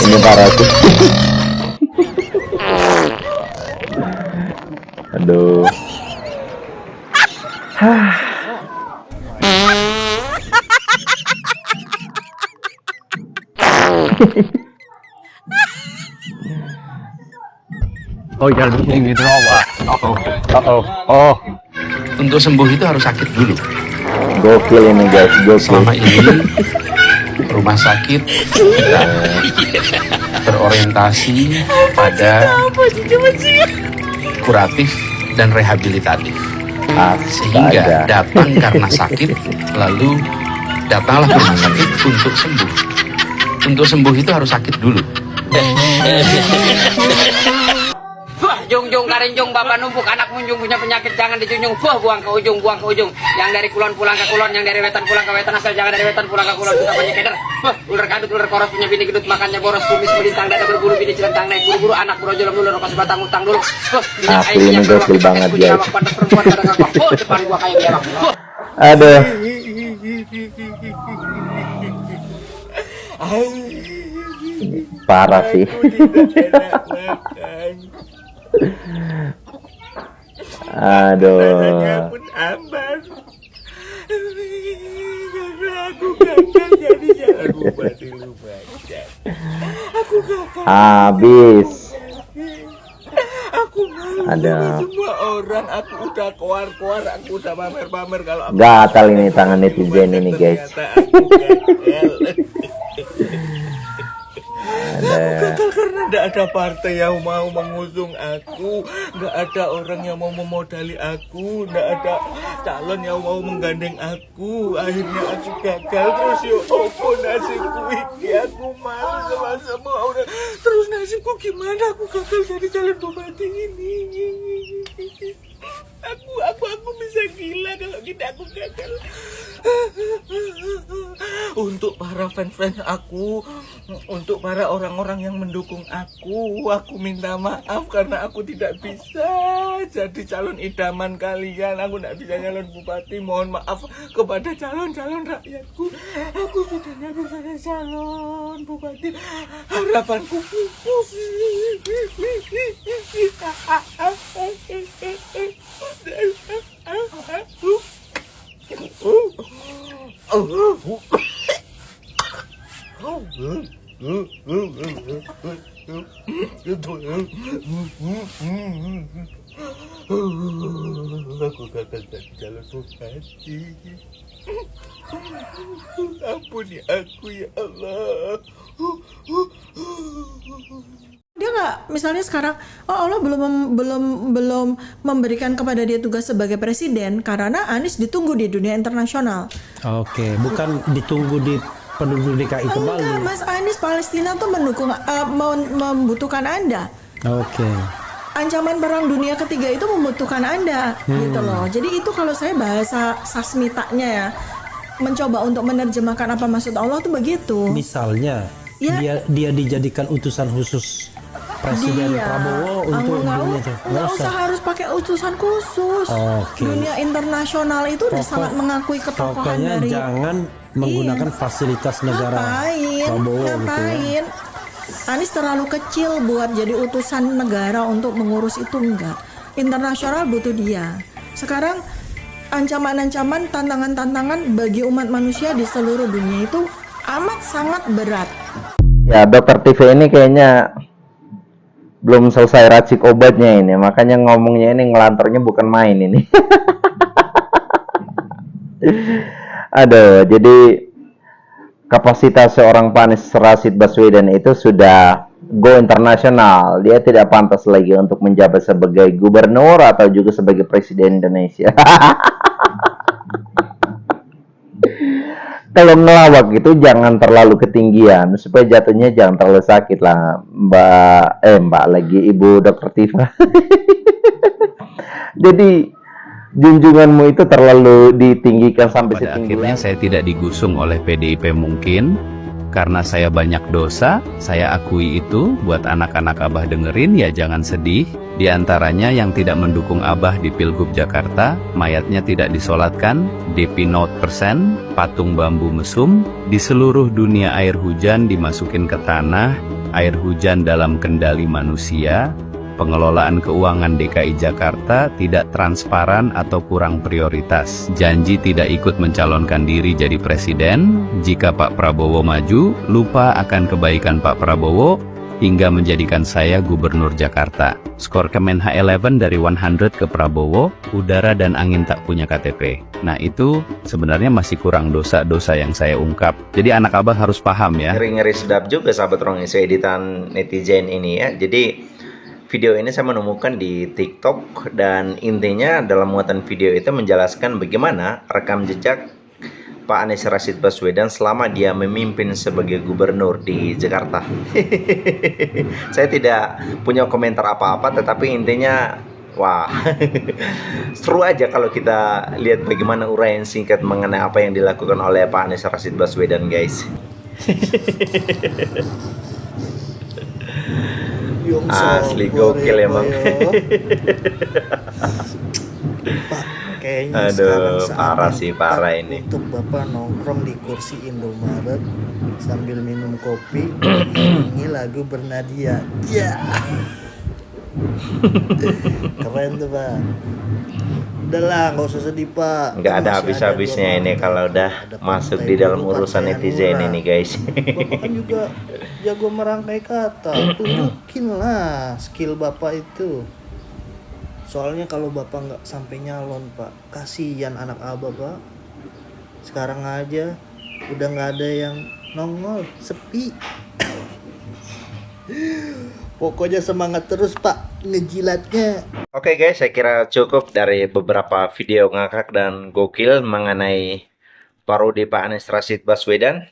Ini parah tuh. Aduh. Oh jangan begini gitu, oh. Untuk sembuh itu harus sakit dulu. Gokil ini guys, gokil. Selama ini rumah sakit kita berorientasi pada kuratif dan rehabilitatif, sehingga datang karena sakit lalu datanglah ke rumah sakit untuk sembuh. Untuk sembuh itu harus sakit dulu. Jungjung karenjung bapak numpuk anak munjung punya penyakit jangan dijunjung buang ke ujung yang dari kulon pulang ke kulon yang dari wetan pulang ke wetan asal jangan dari wetan pulang ke kulon kita banyak keder ular kadut ular koros punya bini gedut makannya boros kumis melintang dada berbulu bini cilentang naik buru-buru anak brojol dulu rokas batang utang dulu asli ini gokil banget guys. depan gua kayak biawak. Aduh. Parah sih. Aduh. Habis. Ada. Semua orang aku udah keluar, aku udah pamer kalau aku gatal ini tangan netizen ini guys. Gagal karena tidak ada partai yang mau mengusung aku, nggak ada orang yang mau memodali aku, nggak ada calon yang mau menggandeng aku. Akhirnya aku gagal terus yo opo nasibku iki, aku malu sama semua orang. Terus nasibku gimana aku gagal jadi calon bupati ini? Aku bisa gila kalau tidak aku gagal. Untuk para fans aku, untuk para orang-orang yang mendukung aku minta maaf karena aku tidak bisa jadi calon idaman kalian. Aku tidak bisa calon bupati. Mohon maaf kepada calon-calon rakyatku. Aku sudah tidak bisa jadi calon bupati. Harapanku pupus. Aku gagal jadi calon bupati. Ampuni aku ya Allah. Dia nggak, misalnya sekarang Allah belum memberikan kepada dia tugas sebagai presiden karena Anies ditunggu di dunia internasional. Oke, bukan ditunggu di penduduk DKI kembali. Enggak, Mas Anies Palestina tuh mendukung, membutuhkan Anda. Oke. Ancaman perang dunia ketiga itu membutuhkan Anda, gitu loh. Jadi itu kalau saya bahasa sasmitanya ya, mencoba untuk menerjemahkan apa maksud Allah tuh begitu. Misalnya Ya. dia dijadikan utusan khusus Presiden Prabowo untuk dunia itu. Nggak usah harus pakai utusan khusus. Oke. Dunia internasional itu udah sangat mengakui ketokohan Pokoknya dari. jangan menggunakan fasilitas negara Prabowo gitu ya. Anies terlalu kecil buat jadi utusan negara untuk mengurus itu, enggak. Internasional butuh dia. Sekarang ancaman-ancaman, tantangan-tantangan bagi umat manusia di seluruh dunia itu amat sangat berat. Ya, dokter TV ini kayaknya belum selesai racik obatnya ini, makanya ngomongnya ini ngelanturnya bukan main ini. Aduh, jadi kapasitas seorang Pak Anies Rashid Baswedan itu sudah go internasional. Dia tidak pantas lagi untuk menjabat sebagai gubernur atau juga sebagai presiden Indonesia. Kalau ngelawak itu jangan terlalu ketinggian supaya jatuhnya jangan terlalu sakit lah, Mbak lagi Ibu Dokter Tifa. Jadi junjunganmu itu terlalu ditinggikan sampai pada setinggi. akhirnya saya tidak digusung oleh PDIP mungkin, Karena saya banyak dosa, saya akui itu. Buat anak-anak Abah dengerin ya, jangan sedih. Di antaranya yang tidak mendukung Abah di Pilgub Jakarta, mayatnya tidak disolatkan, DP 0%, patung bambu mesum, di seluruh dunia air hujan dimasukin ke tanah, air hujan dalam kendali manusia, pengelolaan keuangan DKI Jakarta tidak transparan atau kurang prioritas. Janji tidak ikut mencalonkan diri jadi presiden. Jika Pak Prabowo maju, lupa akan kebaikan Pak Prabowo hingga menjadikan saya gubernur Jakarta. Skor Kemenha 11 dari 100 ke Prabowo, udara dan angin tak punya KTP. Nah itu sebenarnya masih kurang dosa-dosa yang saya ungkap. Jadi anak Abah harus paham ya. Ngeri-ngeri sedap juga sahabat ruang isu editan netizen ini ya. Jadi video ini saya menemukan di TikTok dan intinya dalam muatan video itu menjelaskan bagaimana rekam jejak Pak Anies Rashid Baswedan selama dia memimpin sebagai gubernur di Jakarta. Saya tidak punya komentar apa-apa, tetapi intinya wah, seru aja kalau kita lihat bagaimana uraian singkat mengenai apa yang dilakukan oleh Pak Anies Rashid Baswedan, guys. Asli gokil emang. Pak, kayaknya Aduh, sekarang parah saatnya sih, parah Pak ini. untuk Bapak nongkrong di kursi Indomaret sambil minum kopi ini lagu Bernadia. Ya. Keren tuh, Pak. Udahlah, nggak usah sedih, Pak. Nggak ada Masih habis-habisnya dua ini partai. kalau udah Ada masuk partai di dalam buruh, urusan partai netizen Hanura. ini, guys. Bapak kan juga jago merangkai kata. Tunjukin lah skill Bapak itu. Soalnya kalau Bapak nggak sampai nyalon, Pak, kasihan anak Abah, Pak. Sekarang aja udah nggak ada yang nongol, sepi. Pokoknya semangat terus, Pak, ngejilatnya. Oke guys, saya kira cukup dari beberapa video ngakak dan gokil mengenai parodi Pak Anies Rashid Baswedan.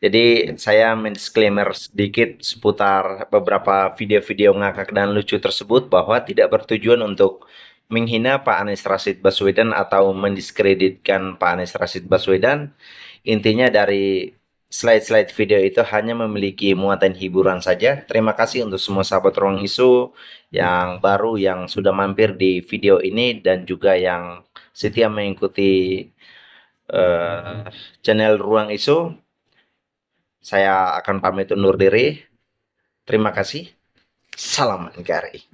Jadi saya mendisklaimer sedikit seputar beberapa video-video ngakak dan lucu tersebut bahwa tidak bertujuan untuk menghina Pak Anies Rashid Baswedan atau mendiskreditkan Pak Anies Rashid Baswedan. Intinya dari slide-slide video itu hanya memiliki muatan hiburan saja. Terima kasih untuk semua sahabat ruang isu yang baru yang sudah mampir di video ini dan juga yang setia mengikuti channel ruang isu. Saya akan pamit undur diri. Terima kasih. Salam NKRI.